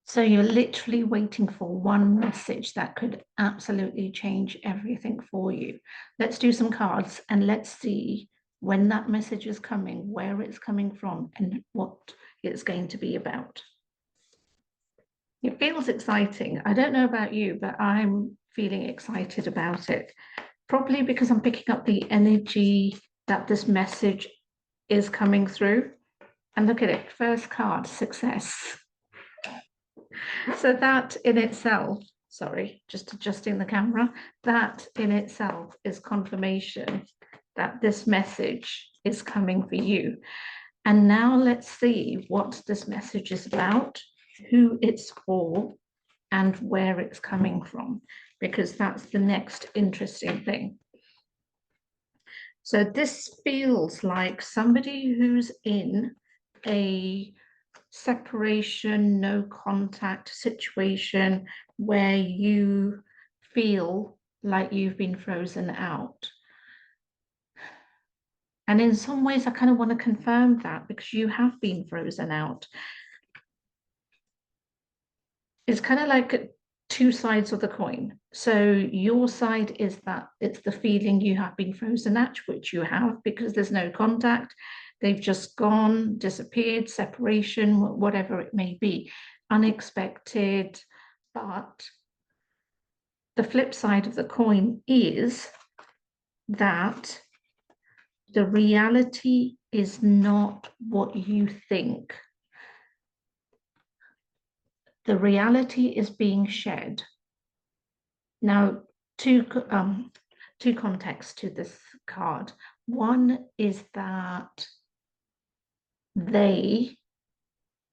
So you're literally waiting for one message that could absolutely change everything for you. Let's do some cards and let's see when that message is coming, where it's coming from, and what it's going to be about. It feels exciting. I don't know about you, but I'm feeling excited about it. Probably because I'm picking up the energy that this message is coming through. And look at it, first card, success. So that in itself, sorry, just adjusting the camera, that in itself is confirmation that this message is coming for you. And now let's see what this message is about, who it's for, and where it's coming from, because that's the next interesting thing. So this feels like somebody who's in a separation, no contact situation where you feel like you've been frozen out. And in some ways, I kind of want to confirm that because you have been frozen out. It's kind of like two sides of the coin. So your side is that it's the feeling you have been frozen at, which you have because there's no contact. They've just gone, disappeared, separation, whatever it may be, unexpected. But the flip side of the coin is that the reality is not what you think. The reality is being shed. Now, two contexts to this card. One is that they,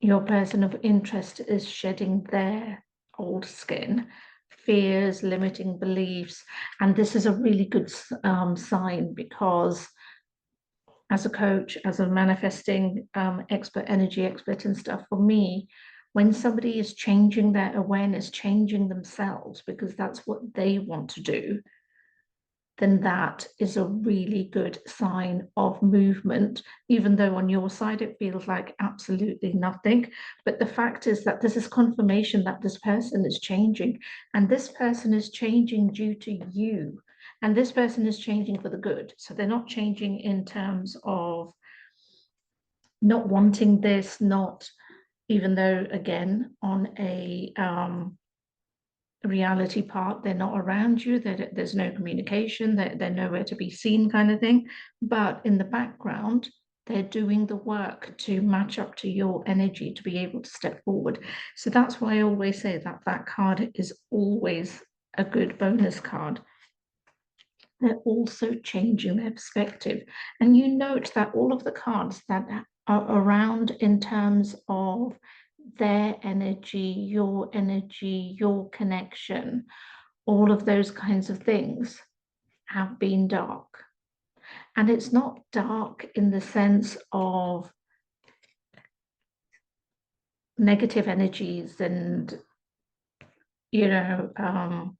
your person of interest, is shedding their old skin, fears, limiting beliefs. And this is a really good sign because as a coach, as a manifesting expert, energy expert and stuff, for me, when somebody is changing their awareness, changing themselves, because that's what they want to do, then that is a really good sign of movement, even though on your side it feels like absolutely nothing. But the fact is that this is confirmation that this person is changing, and this person is changing due to you, and this person is changing for the good. So they're not changing in terms of not wanting this, not, even though again on a reality part, they're not around you, there's no communication, they're nowhere to be seen kind of thing, but in the background they're doing the work to match up to your energy to be able to step forward. So that's why I always say that that card is always a good bonus card. They're also changing their perspective, and you note that all of the cards that are around in terms of their energy, your connection, all of those kinds of things have been dark. And it's not dark in the sense of negative energies and, you know,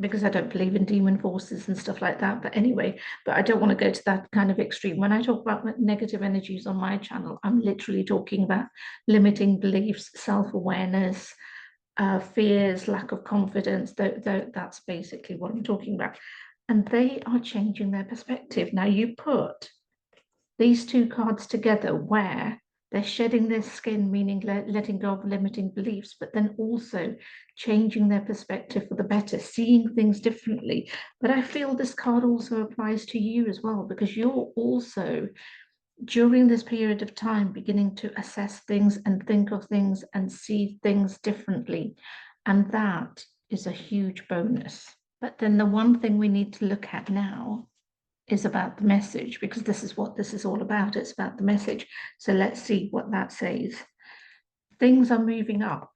because I don't believe in demon forces and stuff like that. But anyway, but I don't want to go to that kind of extreme. When I talk about negative energies on my channel, I'm literally talking about limiting beliefs, self-awareness, fears, lack of confidence. That's basically what I'm talking about. And they are changing their perspective. Now you put these two cards together where they're shedding their skin, meaning letting go of limiting beliefs, but then also changing their perspective for the better, seeing things differently. But I feel this card also applies to you as well, because you're also, during this period of time, beginning to assess things and think of things and see things differently. And that is a huge bonus. But then the one thing we need to look at now is about the message, because this is what this is all about. It's about the message. So let's see what that says. Things are moving up.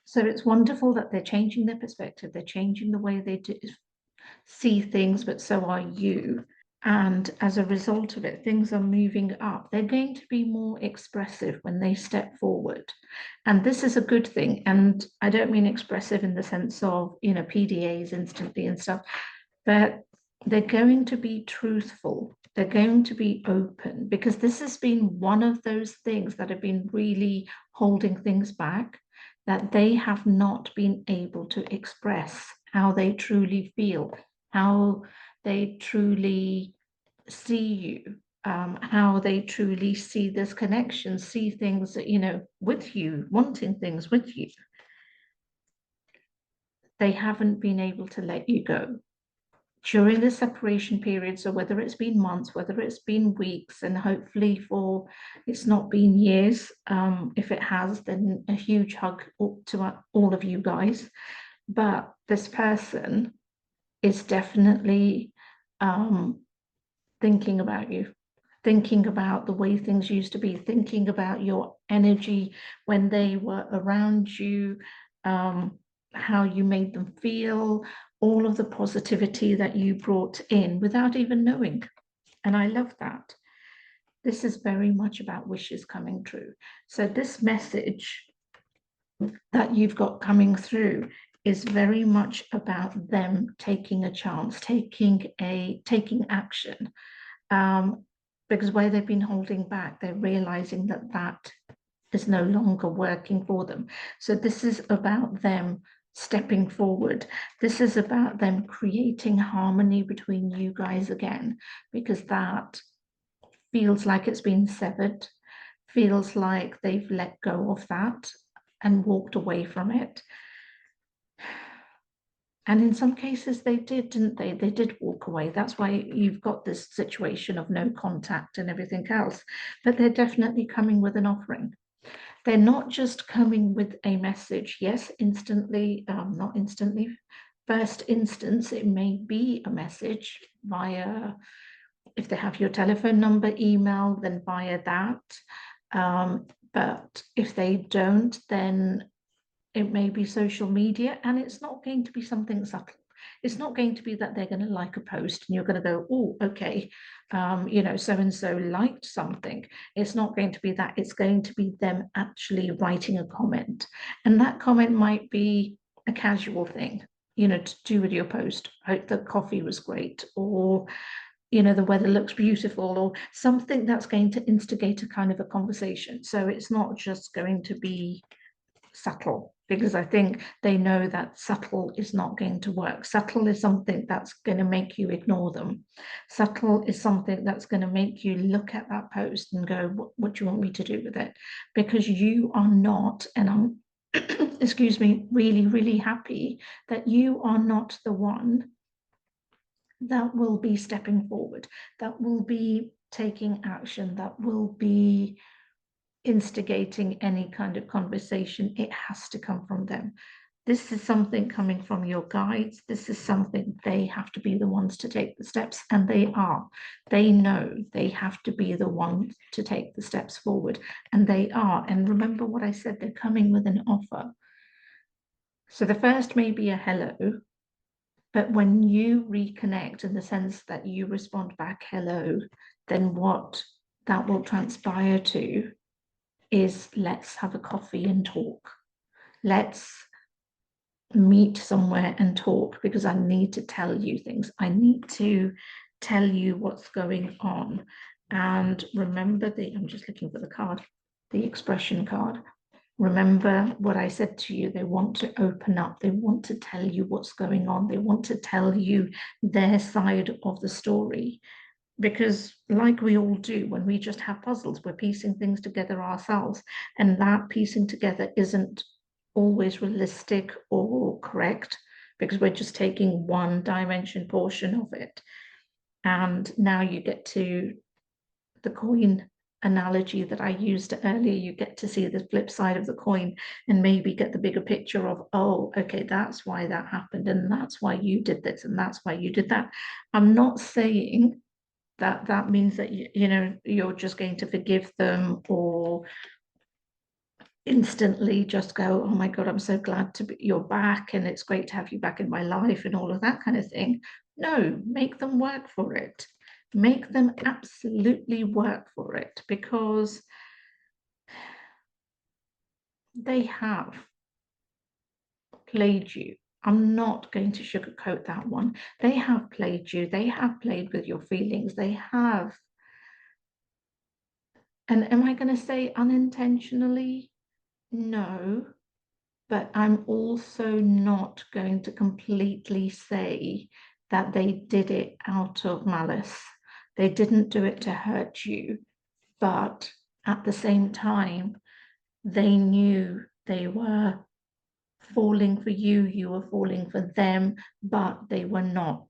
So it's wonderful that they're changing their perspective. They're changing the way they see things, but so are you. And as a result of it, things are moving up. They're going to be more expressive when they step forward. And this is a good thing. And I don't mean expressive in the sense of, you know, PDAs instantly and stuff, but they're going to be truthful. They're going to be open, because this has been one of those things that have been really holding things back. that they have not been able to express how they truly feel, how they truly see you, how they truly see this connection, see things, with you, wanting things with you. They haven't been able to let you go during the separation period. So whether it's been months, whether it's been weeks, and hopefully it's not been years. If it has, then a huge hug to all of you guys. But this person is definitely thinking about you, thinking about the way things used to be, thinking about your energy when they were around you, how you made them feel, all of the positivity that you brought in without even knowing. And I love that. This is very much about wishes coming true. So this message that you've got coming through is very much about them taking a chance, taking action, because where they've been holding back, they're realizing that is no longer working for them. So this is about them stepping forward. This is about them creating harmony between you guys again, because that feels like it's been severed, feels like they've let go of that and walked away from it. And in some cases they did, didn't they? They did walk away. That's why you've got this situation of no contact and everything else. But they're definitely coming with an offering. They're not just coming with a message. Yes, instantly, not instantly. First instance, it may be a message via, if they have your telephone number, email, then via that. But if they don't, then it may be social media, and it's not going to be something subtle. It's not going to be that they're going to like a post and you're going to go, oh, okay, so-and-so liked something. It's not going to be that. It's going to be them actually writing a comment. And that comment might be a casual thing, to do with your post. Hope the coffee was great, or the weather looks beautiful, or something that's going to instigate a kind of a conversation. So it's not just going to be subtle, because I think they know that subtle is not going to work. Subtle is something that's going to make you ignore them. Subtle is something that's going to make you look at that post and go, what do you want me to do with it? Because you are not, and I'm excuse me, really, really happy that you are not the one that will be stepping forward, that will be taking action, that will be instigating any kind of conversation. It has to come from them. This is something coming from your guides. This is something they have to be the ones to take the steps, and they are. They know they have to be the ones to take the steps forward, and they are. And remember what I said, they're coming with an offer. So the first may be a hello, but when you reconnect in the sense that you respond back hello, then what that will transpire to is, let's have a coffee and talk. Let's meet somewhere and talk, because I need to tell you things. I need to tell you what's going on. And remember I'm just looking for the card, the expression card. Remember what I said to you, they want to open up. They want to tell you what's going on. They want to tell you their side of the story. Because like we all do when we just have puzzles, we're piecing things together ourselves, and that piecing together isn't always realistic or correct, because we're just taking one dimension portion of it. And now you get to the coin analogy that I used earlier. You get to see the flip side of the coin and maybe get the bigger picture of, oh, okay, that's why that happened, and that's why you did this, and that's why you did that. I'm not saying that means that you're just going to forgive them, or instantly just go, oh my God, I'm so glad you're back and it's great to have you back in my life and all of that kind of thing. No, make them work for it. Make them absolutely work for it, because they have played you. I'm not going to sugarcoat that one. They have played you. They have played with your feelings. They have. And am I going to say unintentionally? No. but I'm also not going to completely say that they did it out of malice. They didn't do it to hurt you, but at the same time, they knew they were falling for you, you were falling for them, but they were not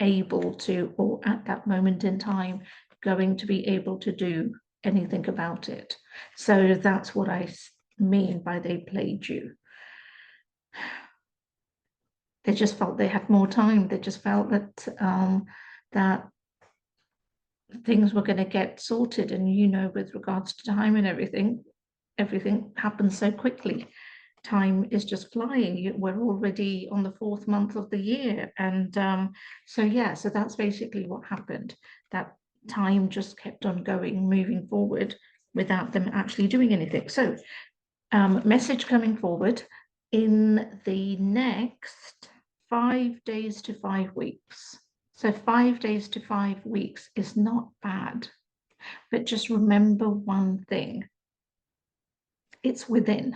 able to, or at that moment in time, going to be able to do anything about it. So that's what I mean by they played you. They just felt they had more time. They just felt that that things were going to get sorted, and with regards to time and everything happens so quickly. Time is just flying. We're already on the 4th month of the year, and so that's basically what happened. That time just kept on going, moving forward without them actually doing anything. So message coming forward in the next 5 days to 5 weeks. So 5 days to 5 weeks is not bad, but just remember one thing: it's within.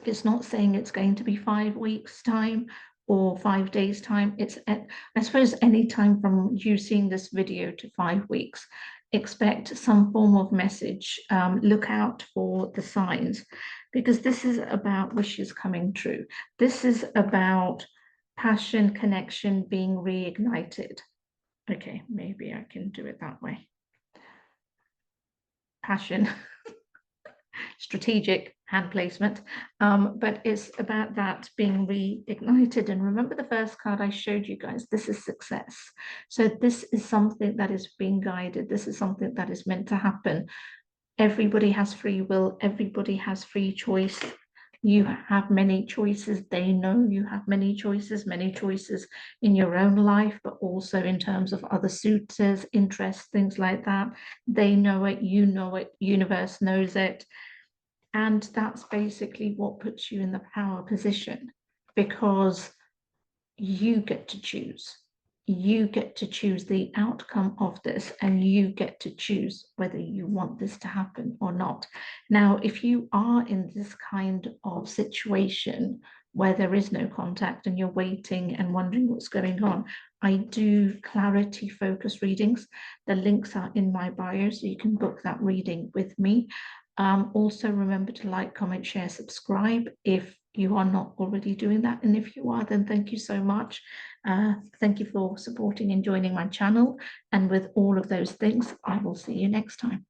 It's not saying it's going to be 5 weeks time or 5 days time. It's I suppose any time from you seeing this video to 5 weeks. Expect some form of message. Look out for the signs, because this is about wishes coming true. This is about passion, connection being reignited. Okay, maybe I can do it that way. Passion. Strategic hand placement, but it's about that being reignited. And remember the first card I showed you guys, this is success. So this is something that is being guided. This is something that is meant to happen. Everybody has free will. Everybody has free choice. You have many choices. They know you have many choices in your own life, but also in terms of other suitors, interests, things like that. They know it, you know it, universe knows it. And that's basically what puts you in the power position, because you get to choose. You get to choose the outcome of this, and you get to choose whether you want this to happen or not. Now, if you are in this kind of situation where there is no contact and you're waiting and wondering what's going on, I do clarity focus readings. The links are in my bio, so you can book that reading with me. Also remember to like, comment, share, subscribe if you are not already doing that, and if you are, then thank you so much. Thank you for supporting and joining my channel, and with all of those things, I will see you next time.